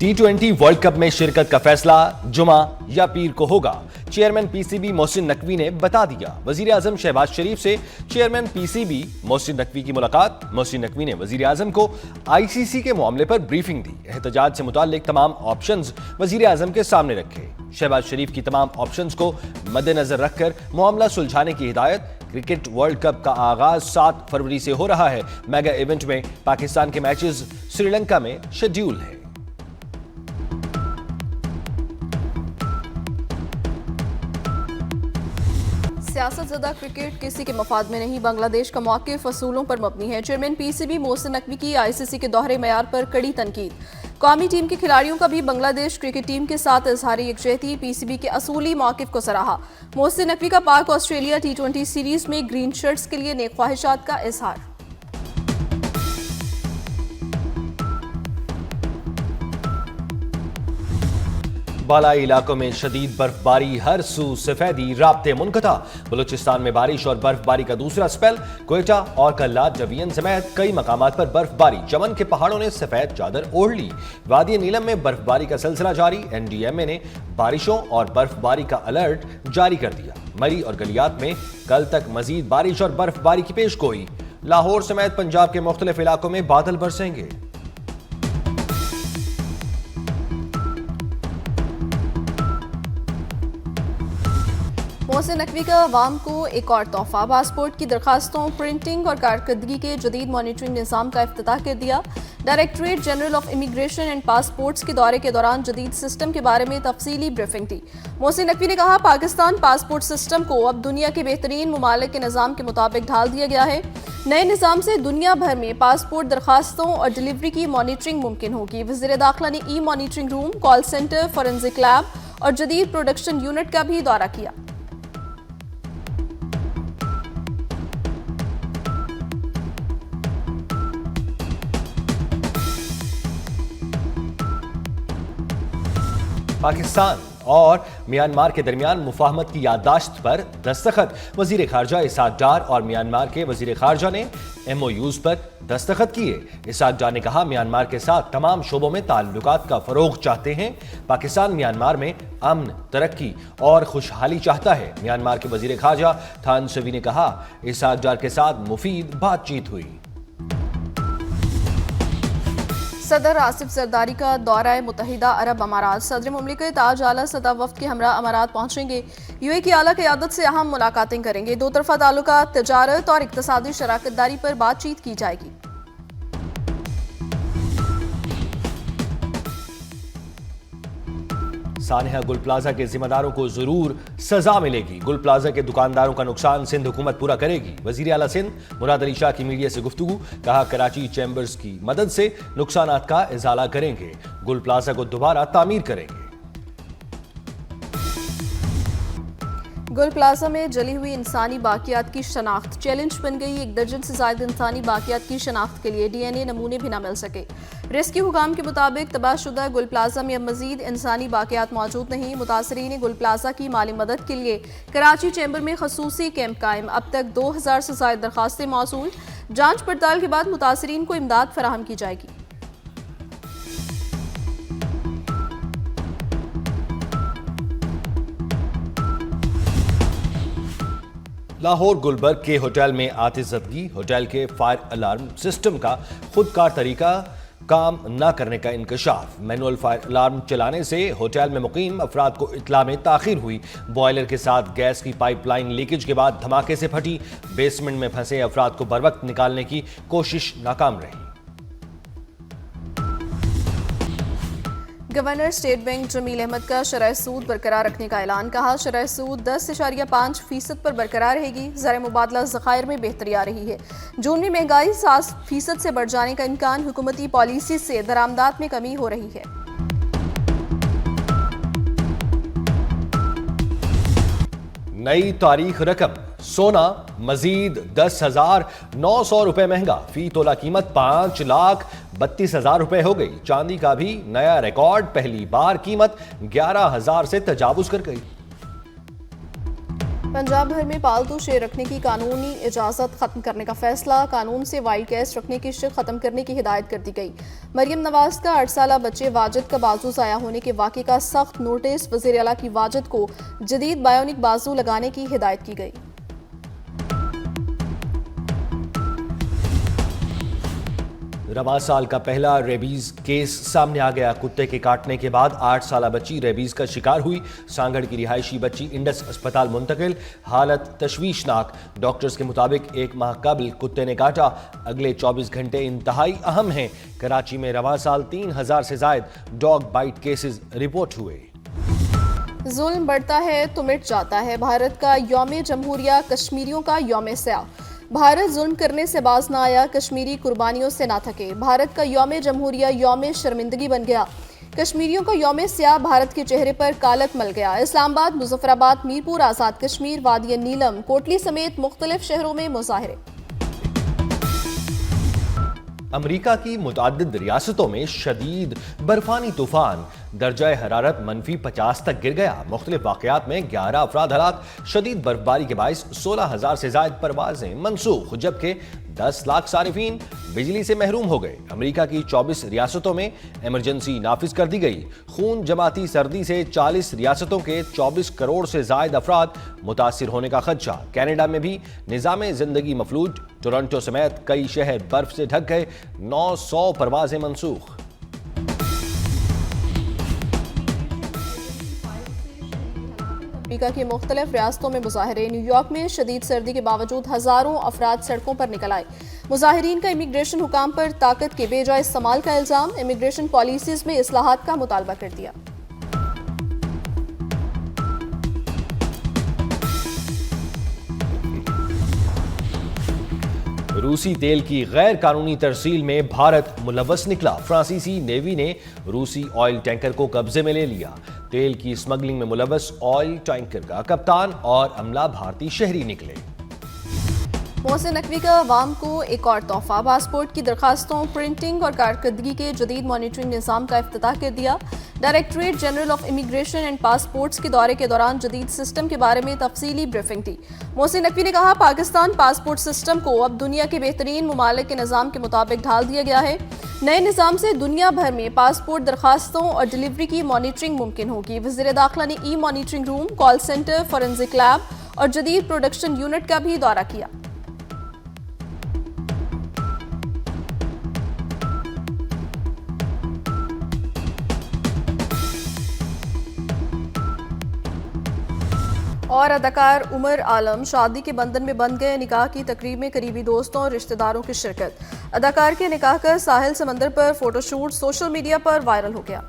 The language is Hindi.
T20 वर्ल्ड कप में शिरकत का फैसला जुमा या पीर को होगा। चेयरमैन पीसीबी मोहसिन नकवी ने बता दिया। वजीर आजम शहबाज शरीफ से चेयरमैन पीसीबी मोहसिन नकवी की मुलाकात। मोहसिन नकवी ने वजीर आजम को आईसीसी के मामले पर ब्रीफिंग दी। एहतजाज से मुताल्लिक तमाम ऑप्शंस वजीर आजम के सामने रखे। शहबाज शरीफ की तमाम ऑप्शंस को मद्देनजर रखकर मामला सुलझाने की हिदायत। क्रिकेट वर्ल्ड कप का आगाज 7 फरवरी से हो रहा है। मेगा इवेंट में पाकिस्तान के मैचेस श्रीलंका में शेड्यूल है। सियासतज़दा क्रिकेट किसी के मफाद में नहीं, बांग्लादेश का मौक़िफ़ असूलों पर मबनी है। चेयरमैन पीसीबी मोहसिन नकवी की आईसीसी के दोहरे मयार पर कड़ी तनकीद। कौमी टीम के खिलाड़ियों का भी बांग्लादेश क्रिकेट टीम के साथ इजहारी यकजहती। पीसीबी के असूली मौक़िफ़ को सराहा। मोहसिन नकवी का पाक ऑस्ट्रेलिया T20 सीरीज में ग्रीन शर्ट्स के लिए नेक ख्वाहिशात का इजहार। बालाई इलाकों में शदीद बर्फबारी, हर सू सफेदी, राब्ते मुनक़ता। बलूचिस्तान में बारिश और बर्फबारी का दूसरा स्पेल। क्वेटा और कल्लात जवियन समेत कई मकामात पर बर्फबारी। चमन के पहाड़ों ने सफेद चादर ओढ़ ली। वादी नीलम में बर्फबारी का सिलसिला जारी। एनडीएमए ने बारिशों और बर्फबारी का अलर्ट जारी कर दिया। मरी और गलियात में कल तक मजीद बारिश और बर्फबारी की पेशगोई। लाहौर समेत पंजाब के मुख्तलिफ इलाकों में बादल बरसेंगे। मोहसिन नकवी का अवाम को एक और तोहफा। पासपोर्ट की दरखास्तों, प्रिंटिंग और कारकर्दगी के जदीद मॉनिटरिंग निज़ाम का इफ्तिताह कर दिया। Directorate general of immigration and passports के दौरे के दौरान जदीद सिस्टम के बारे में तफसीली ब्रीफिंग दी। मोहसिन नकवी ने कहा, पाकिस्तान पासपोर्ट सिस्टम को अब दुनिया के बेहतरीन ममालिक के निज़ाम के मुताबिक ढाल दिया गया है। नए निज़ाम से दुनिया भर में पासपोर्ट दरखास्तों और डिलीवरी की मॉनिटरिंग मुमकिन होगी। वज़ीर दाखिला ने e monitoring room, call centre, forensic lab और जदीद प्रोडक्शन यूनिट का भी दौरा किया। पाकिस्तान और म्यांमार के दरमियान मुफाहमत की याददाश्त पर दस्तखत। वजीर खारजा इसाक डार और म्यांमार के वजीर खारजा ने MOUs पर दस्तखत किए। इसाक डार ने कहा, म्यांमार के साथ तमाम शोबों में ताल्लुकात का फरोग चाहते हैं। पाकिस्तान म्यांमार में अमन, तरक्की और खुशहाली चाहता है। म्यांमार के वजीर खारजा थान सवी ने कहा, इसाक डार के साथ मुफीद बातचीत हुई। सदर आसिफ जरदारी का दौरा मुत्तहिदा अरब अमारात। सदर मुमलिकत आज आला सतह वफ्द के हमरा अमारात पहुंचेंगे। यूए की आला क़यादत से अहम मुलाकातें करेंगे। दो तरफा ताल्लुकात, तिजारत और इक़्तिसादी शराकतदारी पर बातचीत की जाएगी। सानिया गुल प्लाजा के जिम्मेदारों को जरूर सजा मिलेगी। गुल प्लाजा के दुकानदारों का नुकसान सिंध हुकूमत पूरा करेगी। वजीर आला सिंध मुराद अली शाह की मीडिया से गुफ्तगू। कहा, कराची चैम्बर्स की मदद से नुकसानात का इजाला करेंगे। गुल प्लाजा को दोबारा तामीर करेंगे। गुल प्लाजा में जली हुई इंसानी बाकियात की शनाख्त चैलेंज बन गई। 1 दर्जन से ज्यादा इंसानी बाकियात की शनाख्त के लिए DNA नमूने भी न मिल सके। रेस्क्यू हुकाम के मुताबिक तबाहशुदा गुल प्लाजा में अब मजीद इंसानी बाकियात मौजूद नहीं। मुतासरीन गुल प्लाजा की माली मदद के लिए कराची चैम्बर में खसूसी कैंप कायम। अब तक 2000 से ज्यादा दरखास्तें मौसूल। जांच पड़ताल के बाद मुतासरीन को इमदाद फराहम की जाएगी। लाहौर गुलबर्ग के होटल में आतिशज़दगी। होटल के फायर अलार्म सिस्टम का खुदकार तरीका काम न करने का इंकशाफ। मैनुअल फायर अलार्म चलाने से होटल में मुकीम अफराद को इत्ला में ताखीर हुई। बॉयलर के साथ गैस की पाइपलाइन लीकेज के बाद धमाके से फटी। बेसमेंट में फंसे अफराद को बरवक्त निकालने की कोशिश नाकाम रही। Governor State Bank Jameel Ahmad का शरह सूद बरकरार रखने का ऐलान। कहा, शरह सूद 10.5% पर बरकरार रहेगी। ज़र मुबादला ज़खायर में बेहतरी आ रही है। जून में महंगाई 7% से बढ़ जाने का इम्कान। हुकूमती पॉलिसी से दरामदात में कमी हो रही है। नई तारीख रकम। सोना मजीद 10,900 रुपए महंगा। फी तोला कीमत 5,32,000 रुपए हो गई। चांदी का भी नया रिकॉर्ड। पहली बार कीमत 11,000 से तजावुज कर गई। पंजाब भर में पालतू शेर रखने की कानूनी इजाजत खत्म करने का फैसला। कानून से वाइल्ड कैट्स रखने की शिक खत्म करने की हिदायत कर दी गई। मरियम नवाज का 8 साला बच्चे वाजिद का बाजू जाया होने के वाक़े का सख्त नोटिस। वज़ीर आला की वाजिद को जदीद बायोनिक बाजू लगाने की हिदायत की गई। रवां साल का पहला रेबीज केस सामने आ गया। कुत्ते के काटने के बाद 8 साला बच्ची रेबीज का शिकार हुई। सांगड़ की रिहायशी बच्ची इंडस अस्पताल मुंतकिल, हालत तशवीशनाक। डॉक्टर्स के मुताबिक 1 माह कबल कुत्ते ने काटा। अगले 24 घंटे इंतहाई अहम हैं। कराची में रवां साल 3000 से ज्यादा डॉग बाइट केसेस रिपोर्ट हुए। जुल्म बढ़ता है तो मिट जाता है। भारत का यौम जमहूरिया कश्मीरियों का यौम स्याह। भारत जुल्म करने से बाज ना आया, कश्मीरी कुर्बानियों से ना थके। भारत का यौम जमहूरिया यौम शर्मिंदगी बन गया। कश्मीरियों का यौम स्याह भारत के चेहरे पर कालक मल गया। इस्लामाबाद, मुजफ्फराबाद, मीरपुर, आज़ाद कश्मीर, वादी नीलम, कोटली समेत मुख्तलिफ शहरों में मुजाहरे। अमरीका की मुतअद्दिद रियासतों में शदीद बर्फानी तूफान, दर्जा हरारत -50 तक गिर गया। मुख्तलिफ वाक़यात में 11 अफराद हलाक। शदीद बर्फबारी के बायस 16,000 से ज्यादा परवाजें मनसूख, जबकि 10 लाख सारिफीन बिजली से महरूम हो गए। अमरीका की 24 रियासतों में इमरजेंसी नाफिज कर दी गई। खून जमाती सर्दी से 40 रियासतों के 24 करोड़ से ज्यादा अफराद मुतासिर होने का खदशा। कनाडा में भी निज़ाम जिंदगी मफलूज। टोरंटो समेत कई शहर बर्फ से ढक गए। 900 परवाजें मनसूख। अमेरिका की मुख्तलिफ रियासतों में मुजाहरे। न्यूयॉर्क में शदीद सर्दी के बावजूद हजारों अफराद सड़कों पर निकल आए। मुजाहिरीन का इमिग्रेशन हुकाम पर ताकत के बेजा इस्तेमाल का इल्जाम। इमिग्रेशन पॉलिसीज में इस्लाहात का मुतालबा कर दिया। रूसी तेल की गैर कानूनी तरसील में भारत मुलव्वस निकला। फ्रांसीसी नेवी ने रूसी ऑयल टैंकर को कब्जे में ले लिया। तेल की स्मगलिंग में मुलव्वस ऑयल टैंकर का कप्तान और अमला भारतीय शहरी निकले। मोहसिन नकवी का अवाम को एक और तोहफा। पासपोर्ट की दरखास्तों, प्रिंटिंग और कारकर्दगी के जदीद मॉनिटरिंग निज़ाम का इफ्तिताह कर दिया। Directorate general of immigration and passports के दौरे के दौरान जदीद सिस्टम के बारे में तफसीली ब्रीफिंग दी। मोहसिन नकवी ने कहा, पाकिस्तान पासपोर्ट सिस्टम को अब दुनिया के बेहतरीन ममालिक के निज़ाम के मुताबिक ढाल दिया गया है। नए निज़ाम से दुनिया भर में पासपोर्ट दरखास्तों और डिलीवरी की मॉनिटरिंग मुमकिन होगी। वज़ीर दाखिला ने e monitoring room, call centre, forensic lab और जदीद प्रोडक्शन यूनिट का भी दौरा किया। और अदाकार उमर आलम शादी के बंधन में बंध गए। निकाह की तकरीब में करीबी दोस्तों और रिश्तेदारों की शिरकत। अदाकार के निकाह का साहिल समंदर पर फोटोशूट सोशल मीडिया पर वायरल हो गया।